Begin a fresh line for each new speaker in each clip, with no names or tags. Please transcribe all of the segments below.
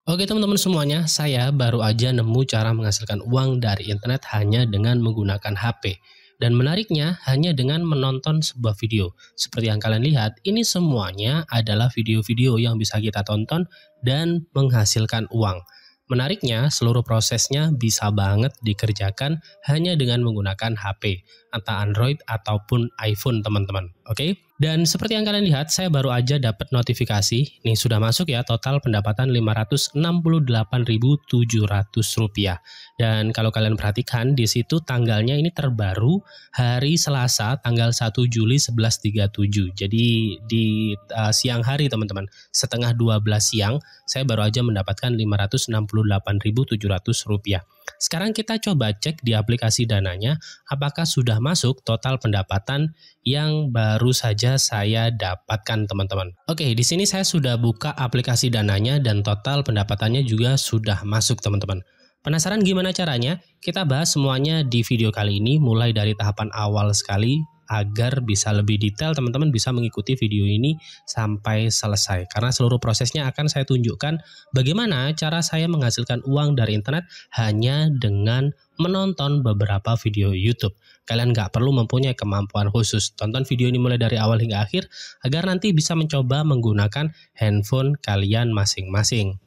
Oke teman-teman semuanya, saya baru aja nemu cara menghasilkan uang dari internet hanya dengan menggunakan HP. Dan menariknya, hanya dengan menonton sebuah video. Seperti yang kalian lihat, ini semuanya adalah video-video yang bisa kita tonton dan menghasilkan uang. Menariknya, seluruh prosesnya bisa banget dikerjakan hanya dengan menggunakan HP, entah Android ataupun iPhone teman-teman. Oke? Dan seperti yang kalian lihat, saya baru aja dapat notifikasi. Nih sudah masuk ya, total pendapatan Rp568.700. Dan kalau kalian perhatikan di situ tanggalnya ini terbaru hari Selasa tanggal 1 Juli 11.37. Jadi di siang hari teman-teman, setengah 12 siang saya baru aja mendapatkan Rp568.700. Sekarang kita coba cek di aplikasi Dananya apakah sudah masuk total pendapatan yang baru saja saya dapatkan teman-teman. Oke, di sini saya sudah buka aplikasi Dananya dan total pendapatannya juga sudah masuk teman-teman. Penasaran gimana caranya? Kita bahas semuanya di video kali ini mulai dari tahapan awal sekali agar bisa lebih detail teman-teman bisa mengikuti video ini sampai selesai. Karena seluruh prosesnya akan saya tunjukkan bagaimana cara saya menghasilkan uang dari internet hanya dengan menonton beberapa video YouTube. Kalian nggak perlu mempunyai kemampuan khusus. Tonton video ini mulai dari awal hingga akhir agar nanti bisa mencoba menggunakan handphone kalian masing-masing.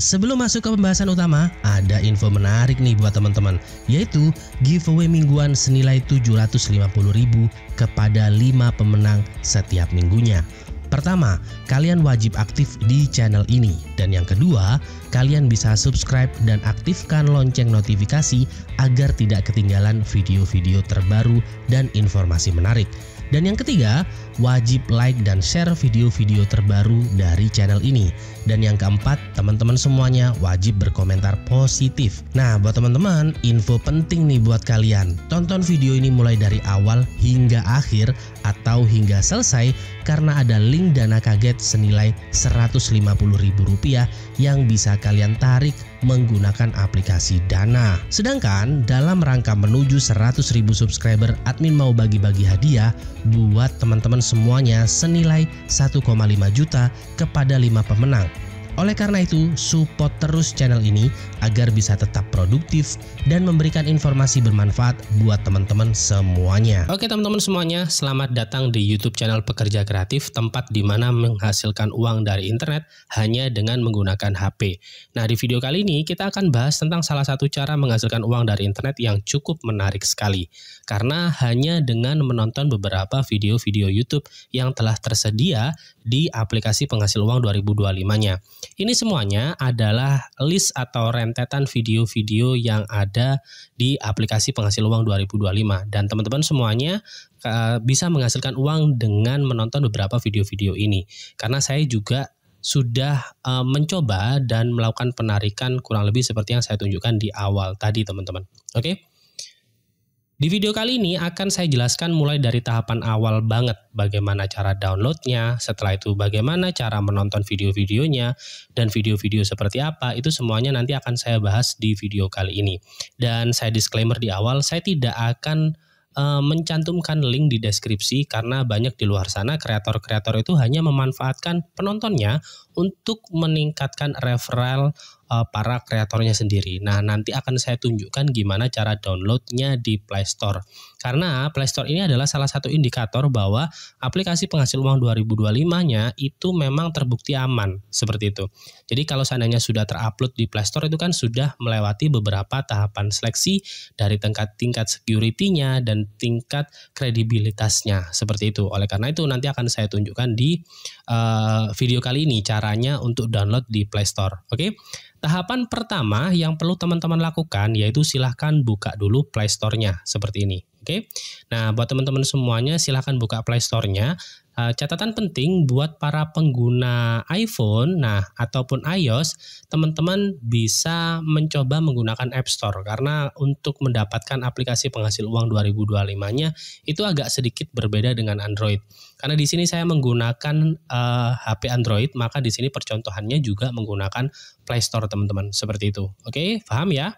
Sebelum masuk ke pembahasan utama, ada info menarik nih buat teman-teman, yaitu giveaway mingguan senilai Rp750.000 kepada 5 pemenang setiap minggunya. Pertama, kalian wajib aktif di channel ini. Dan yang kedua, kalian bisa subscribe dan aktifkan lonceng notifikasi agar tidak ketinggalan video-video terbaru dan informasi menarik. Dan yang ketiga, wajib like dan share video-video terbaru dari channel ini. Dan yang keempat, teman-teman semuanya wajib berkomentar positif. Nah, buat teman-teman, info penting nih buat kalian. Tonton video ini mulai dari awal hingga akhir atau hingga selesai karena ada link dana kaget senilai Rp150.000 yang bisa kalian tarik menggunakan aplikasi Dana. Sedangkan dalam rangka menuju 100.000 subscriber, admin mau bagi-bagi hadiah buat teman-teman semuanya senilai 1,5 juta kepada 5 pemenang. Oleh karena itu, support terus channel ini agar bisa tetap produktif dan memberikan informasi bermanfaat buat teman-teman semuanya. Oke teman-teman semuanya, selamat datang di YouTube channel Pekerja Kreatif, tempat di mana menghasilkan uang dari internet hanya dengan menggunakan HP. Nah, di video kali ini kita akan bahas tentang salah satu cara menghasilkan uang dari internet yang cukup menarik sekali. Karena hanya dengan menonton beberapa video-video YouTube yang telah tersedia di aplikasi penghasil uang 2025-nya. Ini semuanya adalah list atau rentetan video-video yang ada di aplikasi penghasil uang 2025. Dan teman-teman semuanya bisa menghasilkan uang dengan menonton beberapa video-video ini. Karena saya juga sudah mencoba dan melakukan penarikan kurang lebih seperti yang saya tunjukkan di awal tadi teman-teman. Oke? Di video kali ini akan saya jelaskan mulai dari tahapan awal banget bagaimana cara downloadnya, setelah itu bagaimana cara menonton video-videonya, dan video-video seperti apa, itu semuanya nanti akan saya bahas di video kali ini. Dan saya disclaimer di awal, saya tidak akan mencantumkan link di deskripsi karena banyak di luar sana kreator-kreator itu hanya memanfaatkan penontonnya untuk meningkatkan referral para kreatornya sendiri. Nah, nanti akan saya tunjukkan gimana cara downloadnya di Play Store. Karena Play Store ini adalah salah satu indikator bahwa aplikasi penghasil uang 2025-nya itu memang terbukti aman, seperti itu. Jadi kalau seandainya sudah terupload di Play Store itu kan sudah melewati beberapa tahapan seleksi dari tingkat security-nya dan tingkat kredibilitasnya, seperti itu. Oleh karena itu nanti akan saya tunjukkan di video kali ini caranya untuk download di Play Store. Oke? Tahapan pertama yang perlu teman-teman lakukan yaitu silahkan buka dulu Play Store-nya seperti ini. Oke. Nah, buat teman-teman semuanya silahkan buka Play Store-nya. Catatan penting buat para pengguna iPhone, nah ataupun iOS, teman-teman bisa mencoba menggunakan App Store karena untuk mendapatkan aplikasi penghasil uang 2025-nya itu agak sedikit berbeda dengan Android. Karena di sini saya menggunakan HP Android, maka di sini percontohannya juga menggunakan Play Store teman-teman, seperti itu. Oke, paham ya?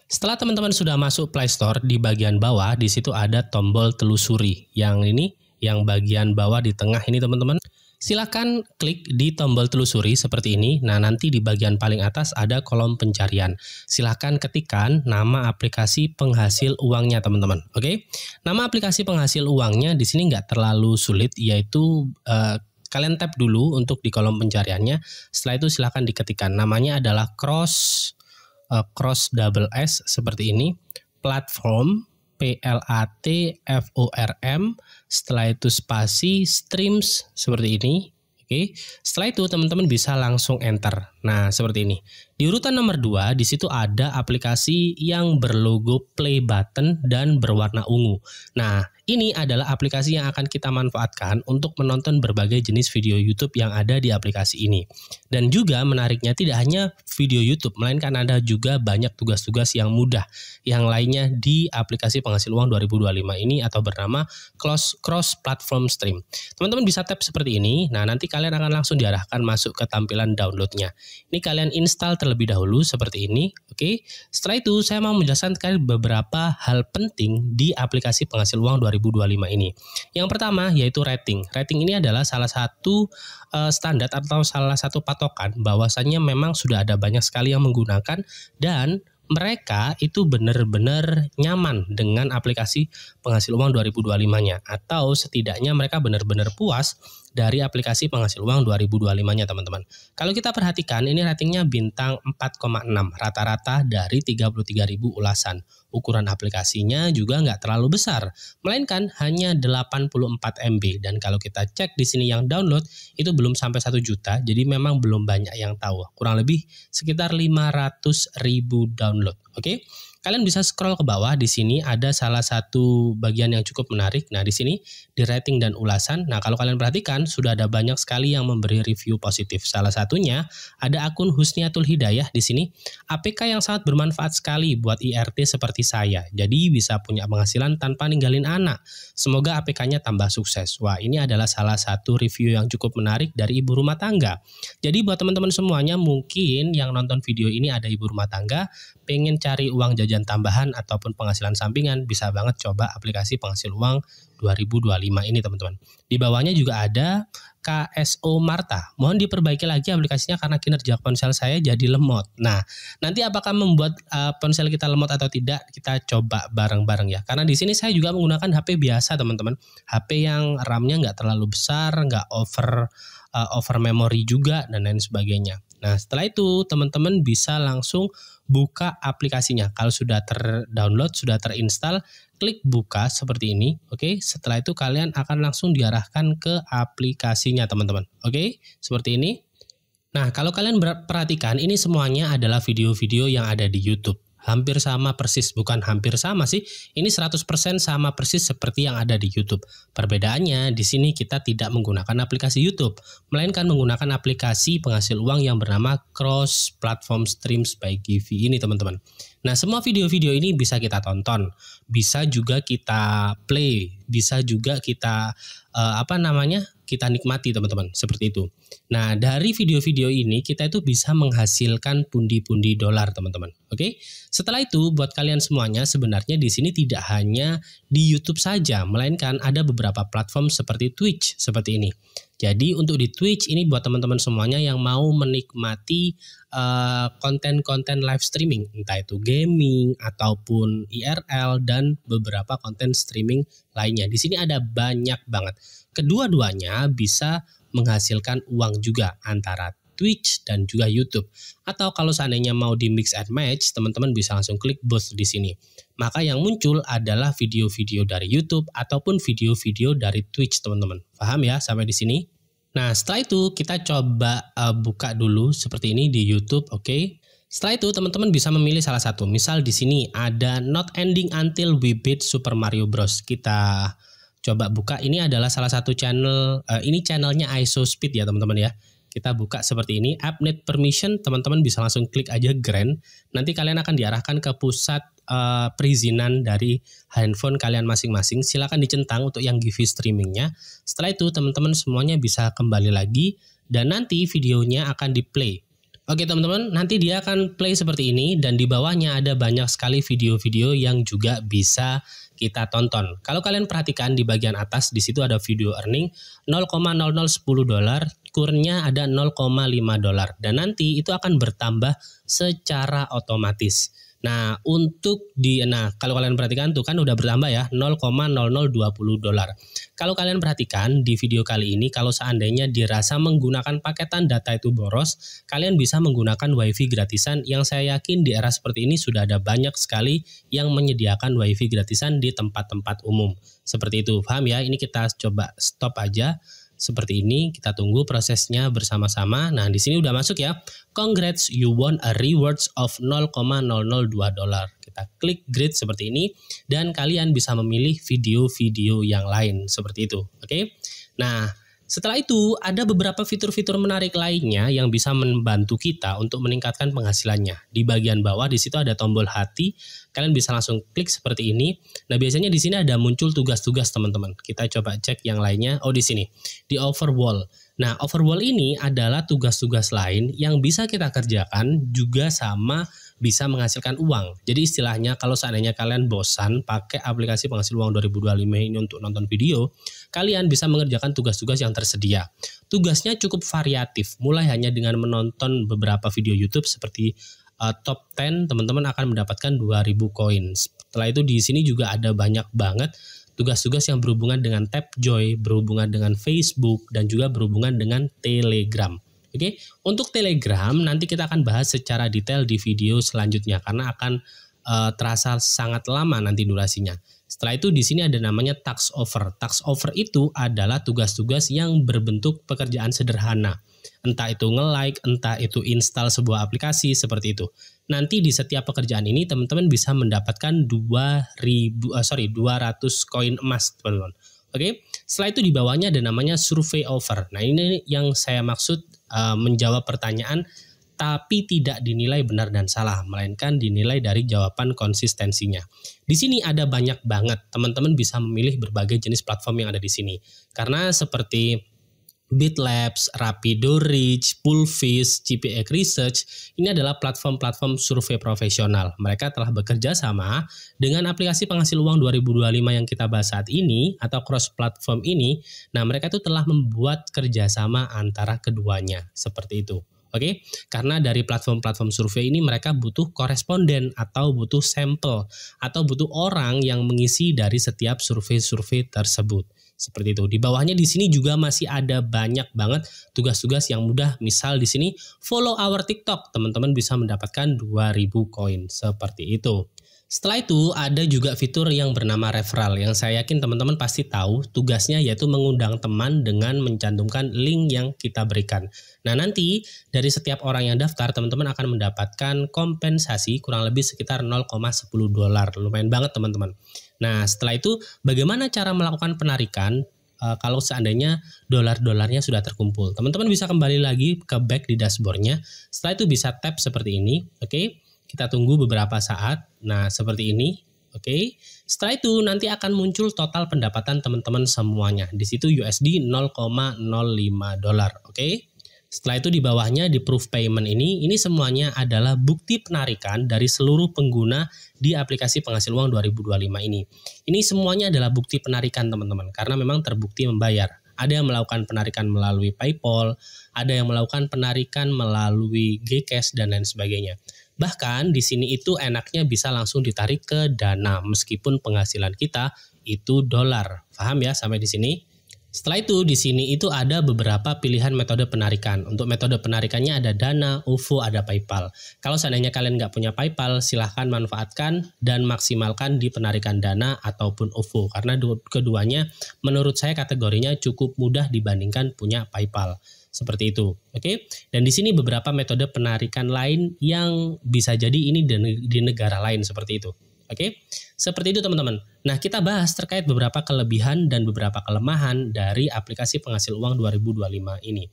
Setelah teman-teman sudah masuk Play Store, di bagian bawah di situ ada tombol telusuri. Yang ini, yang bagian bawah di tengah ini teman-teman. Silakan klik di tombol telusuri seperti ini. Nah, nanti di bagian paling atas ada kolom pencarian. Silakan ketikkan nama aplikasi penghasil uangnya, teman-teman. Oke, nama aplikasi penghasil uangnya di sini nggak terlalu sulit, yaitu kalian tap dulu untuk di kolom pencariannya. Setelah itu silakan diketikkan. Namanya adalah cross double S seperti ini. Platform, PLATFORM, setelah itu spasi streams seperti ini. Oke, setelah itu teman-teman bisa langsung enter. Nah, seperti ini. Di urutan nomor 2, di situ ada aplikasi yang berlogo play button dan berwarna ungu. Nah, ini adalah aplikasi yang akan kita manfaatkan untuk menonton berbagai jenis video YouTube yang ada di aplikasi ini. Dan juga menariknya tidak hanya video YouTube, melainkan ada juga banyak tugas-tugas yang mudah yang lainnya di aplikasi penghasil uang 2025 ini atau bernama Cross Platform Stream. Teman-teman bisa tap seperti ini. Nah, nanti kalian akan langsung diarahkan masuk ke tampilan downloadnya. Ini kalian install terlebih dahulu seperti ini. Oke. Setelah itu saya mau menjelaskan beberapa hal penting di aplikasi penghasil uang 2025 ini. Yang pertama yaitu rating. Rating ini adalah salah satu standar atau salah satu patokan bahwasannya memang sudah ada banyak sekali yang menggunakan dan mereka itu benar-benar nyaman dengan aplikasi penghasil uang 2025-nya atau setidaknya mereka benar-benar puas dari aplikasi penghasil uang 2025-nya, teman-teman. Kalau kita perhatikan ini ratingnya bintang 4,6 rata-rata dari 33.000 ulasan. Ukuran aplikasinya juga nggak terlalu besar, melainkan hanya 84 MB. Dan kalau kita cek di sini yang download itu belum sampai 1 juta, jadi memang belum banyak yang tahu. Kurang lebih sekitar 500.000 download. Oke. Kalian bisa scroll ke bawah, di sini ada salah satu bagian yang cukup menarik. Nah, di sini di rating dan ulasan. Nah, kalau kalian perhatikan sudah ada banyak sekali yang memberi review positif. Salah satunya ada akun Husniatul Hidayah di sini. APK yang sangat bermanfaat sekali buat IRT seperti saya. Jadi bisa punya penghasilan tanpa ninggalin anak. Semoga APK-nya tambah sukses. Wah, ini adalah salah satu review yang cukup menarik dari ibu rumah tangga. Jadi buat teman-teman semuanya mungkin yang nonton video ini ada ibu rumah tangga, pengen cari uang jajan tambahan ataupun penghasilan sampingan, bisa banget coba aplikasi penghasil uang 2025 ini, teman-teman. Di bawahnya juga ada KSO Marta. Mohon diperbaiki lagi aplikasinya karena kinerja ponsel saya jadi lemot. Nah, nanti apakah membuat ponsel kita lemot atau tidak, kita coba bareng-bareng ya. Karena di sini saya juga menggunakan HP biasa, teman-teman. HP yang RAM-nya nggak terlalu besar, nggak over memory juga, dan lain sebagainya. Nah, setelah itu teman-teman bisa langsung buka aplikasinya. Kalau sudah terdownload, sudah terinstall, klik buka seperti ini. Oke, setelah itu kalian akan langsung diarahkan ke aplikasinya, teman-teman. Oke, seperti ini. Nah, kalau kalian perhatikan, ini semuanya adalah video-video yang ada di YouTube. Hampir sama persis, bukan hampir sama sih. Ini 100% sama persis seperti yang ada di YouTube. Perbedaannya di sini kita tidak menggunakan aplikasi YouTube, melainkan menggunakan aplikasi penghasil uang yang bernama Cross Platform Streams by Givi ini, teman-teman. Nah, semua video-video ini bisa kita tonton, bisa juga kita play, bisa juga kita kita nikmati, teman-teman, seperti itu. Nah, dari video-video ini kita itu bisa menghasilkan pundi-pundi dolar, teman-teman. Oke. Setelah itu buat kalian semuanya sebenarnya di sini tidak hanya di YouTube saja, melainkan ada beberapa platform seperti Twitch seperti ini. Jadi untuk di Twitch ini buat teman-teman semuanya yang mau menikmati konten-konten live streaming, entah itu gaming ataupun IRL dan beberapa konten streaming lainnya. Di sini ada banyak banget. Kedua-duanya bisa menghasilkan uang juga antara Twitch dan juga YouTube. Atau kalau seandainya mau di mix and match, teman-teman bisa langsung klik both di sini. Maka yang muncul adalah video-video dari YouTube ataupun video-video dari Twitch, teman-teman. Paham ya sampai di sini? Nah, setelah itu kita coba buka dulu seperti ini di YouTube, oke. Setelah itu teman-teman bisa memilih salah satu. Misal di sini ada Not Ending Until We Beat Super Mario Bros. Kita coba buka. Ini adalah salah satu channel, ini channelnya ISOSpeed ya, teman-teman ya. Kita buka seperti ini, app need permission, teman-teman bisa langsung klik aja grant. Nanti kalian akan diarahkan ke pusat perizinan dari handphone kalian masing-masing. Silakan dicentang untuk yang Givi streamingnya. Setelah itu teman-teman semuanya bisa kembali lagi dan nanti videonya akan di play. Oke teman-teman, nanti dia akan play seperti ini dan di bawahnya ada banyak sekali video-video yang juga bisa kita tonton. Kalau kalian perhatikan di bagian atas di situ ada video earning $0,0010, kurnya ada $0,5 dan nanti itu akan bertambah secara otomatis. Nah, kalau kalian perhatikan tuh kan udah bertambah ya $0,0020. Kalau kalian perhatikan di video kali ini, kalau seandainya dirasa menggunakan paketan data itu boros, kalian bisa menggunakan WiFi gratisan yang saya yakin di era seperti ini sudah ada banyak sekali yang menyediakan WiFi gratisan di tempat-tempat umum. Seperti itu, paham ya? Ini kita coba stop aja. Seperti ini, kita tunggu prosesnya bersama-sama. Nah, di sini udah masuk ya. Congrats, you won a rewards of $0,002. Kita klik grid seperti ini dan kalian bisa memilih video-video yang lain seperti itu. Oke. Nah, setelah itu ada beberapa fitur-fitur menarik lainnya yang bisa membantu kita untuk meningkatkan penghasilannya. Di bagian bawah di situ ada tombol hati, kalian bisa langsung klik seperti ini. Nah, biasanya di sini ada muncul tugas-tugas teman-teman. Kita coba cek yang lainnya. Oh, di sini. Di overwall. Nah, overwall ini adalah tugas-tugas lain yang bisa kita kerjakan juga sama bisa menghasilkan uang. Jadi istilahnya kalau seandainya kalian bosan pakai aplikasi penghasil uang 2025 ini untuk nonton video, kalian bisa mengerjakan tugas-tugas yang tersedia. Tugasnya cukup variatif, mulai hanya dengan menonton beberapa video YouTube seperti top 10, teman-teman akan mendapatkan 2000 koin. Setelah itu di sini juga ada banyak banget tugas-tugas yang berhubungan dengan Tapjoy, berhubungan dengan Facebook, dan juga berhubungan dengan Telegram. Oke, untuk Telegram nanti kita akan bahas secara detail di video selanjutnya karena akan terasa sangat lama nanti durasinya. Setelah itu di sini ada namanya task over. Task over itu adalah tugas-tugas yang berbentuk pekerjaan sederhana. Entah itu nge-like, entah itu install sebuah aplikasi seperti itu. Nanti di setiap pekerjaan ini teman-teman bisa mendapatkan 200 koin emas, teman-teman. Oke, setelah itu di bawahnya ada namanya survey over. Nah, ini yang saya maksud menjawab pertanyaan tapi tidak dinilai benar dan salah, melainkan dinilai dari jawaban konsistensinya. Di sini ada banyak banget, teman-teman bisa memilih berbagai jenis platform yang ada di sini. Karena seperti BitLabs, RapidoReach, Pulvis, GPX Research, ini adalah platform-platform survei profesional. Mereka telah bekerja sama dengan aplikasi penghasil uang 2025 yang kita bahas saat ini, atau cross-platform ini. Nah, mereka itu telah membuat kerjasama antara keduanya, seperti itu. Oke, karena dari platform-platform survei ini mereka butuh koresponden atau butuh sampel atau butuh orang yang mengisi dari setiap survei-survei tersebut. Seperti itu. Di bawahnya di sini juga masih ada banyak banget tugas-tugas yang mudah. Misal di sini follow our TikTok, teman-teman bisa mendapatkan 2000 koin seperti itu. Setelah itu ada juga fitur yang bernama referral yang saya yakin teman-teman pasti tahu tugasnya yaitu mengundang teman dengan mencantumkan link yang kita berikan. Nah, nanti dari setiap orang yang daftar teman-teman akan mendapatkan kompensasi kurang lebih sekitar $0,10. Lumayan banget teman-teman. Nah, setelah itu bagaimana cara melakukan penarikan kalau seandainya dolar-dolarnya sudah terkumpul. Teman-teman bisa kembali lagi ke back di dashboardnya. Setelah itu bisa tap seperti ini. Oke. Kita tunggu beberapa saat. Nah, seperti ini. Oke. Setelah itu nanti akan muncul total pendapatan teman-teman semuanya. Di situ USD $0,05. Oke. Setelah itu di bawahnya di proof payment ini semuanya adalah bukti penarikan dari seluruh pengguna di aplikasi penghasil uang 2025 ini. Ini semuanya adalah bukti penarikan teman-teman karena memang terbukti membayar. Ada yang melakukan penarikan melalui PayPal, ada yang melakukan penarikan melalui GCash dan lain sebagainya. Bahkan di sini itu enaknya bisa langsung ditarik ke Dana meskipun penghasilan kita itu dolar. Paham ya sampai di sini? Setelah itu di sini itu ada beberapa pilihan metode penarikan. Untuk metode penarikannya ada Dana, OVO, ada PayPal. Kalau seandainya kalian nggak punya PayPal, silahkan manfaatkan dan maksimalkan di penarikan Dana ataupun OVO. Karena keduanya menurut saya kategorinya cukup mudah dibandingkan punya PayPal. Seperti itu, oke? Dan di sini beberapa metode penarikan lain yang bisa jadi ini di negara lain seperti itu. Oke, seperti itu teman-teman. Nah, kita bahas terkait beberapa kelebihan dan beberapa kelemahan dari aplikasi penghasil uang 2025 ini.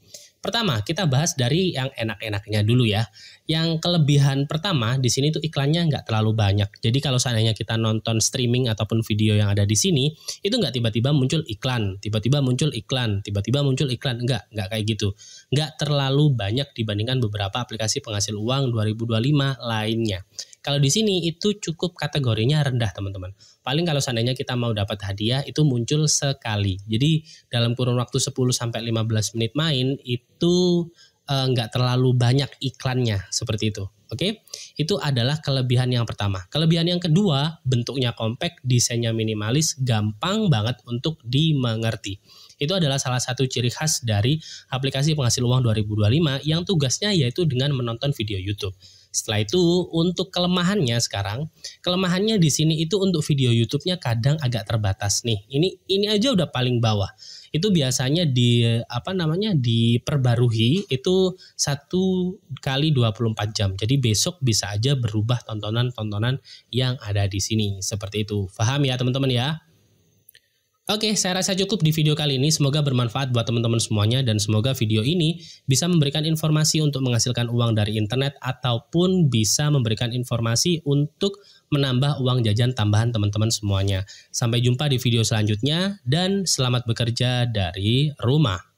Pertama, kita bahas dari yang enak-enaknya dulu ya. Yang kelebihan pertama di sini tuh iklannya nggak terlalu banyak. Jadi kalau seandainya kita nonton streaming ataupun video yang ada di sini, itu nggak tiba-tiba muncul iklan, tiba-tiba muncul iklan, tiba-tiba muncul iklan. Nggak kayak gitu. Nggak terlalu banyak dibandingkan beberapa aplikasi penghasil uang 2025 lainnya. Kalau di sini itu cukup kategorinya rendah teman-teman. Paling kalau seandainya kita mau dapat hadiah itu muncul sekali. Jadi dalam kurun waktu 10-15 menit main itu nggak terlalu banyak iklannya seperti itu. Oke, itu adalah kelebihan yang pertama. Kelebihan yang kedua, bentuknya compact, desainnya minimalis, gampang banget untuk dimengerti. Itu adalah salah satu ciri khas dari aplikasi penghasil uang 2025 yang tugasnya yaitu dengan menonton video YouTube. Setelah itu untuk kelemahannya sekarang, kelemahannya di sini itu untuk video YouTube-nya kadang agak terbatas nih. Ini aja udah paling bawah. Itu biasanya diperbarui itu 1 kali 24 jam. Jadi besok bisa aja berubah tontonan-tontonan yang ada di sini. Seperti itu. Paham ya teman-teman ya? Oke, saya rasa cukup di video kali ini. Semoga bermanfaat buat teman-teman semuanya dan semoga video ini bisa memberikan informasi untuk menghasilkan uang dari internet ataupun bisa memberikan informasi untuk menambah uang jajan tambahan teman-teman semuanya. Sampai jumpa di video selanjutnya dan selamat bekerja dari rumah.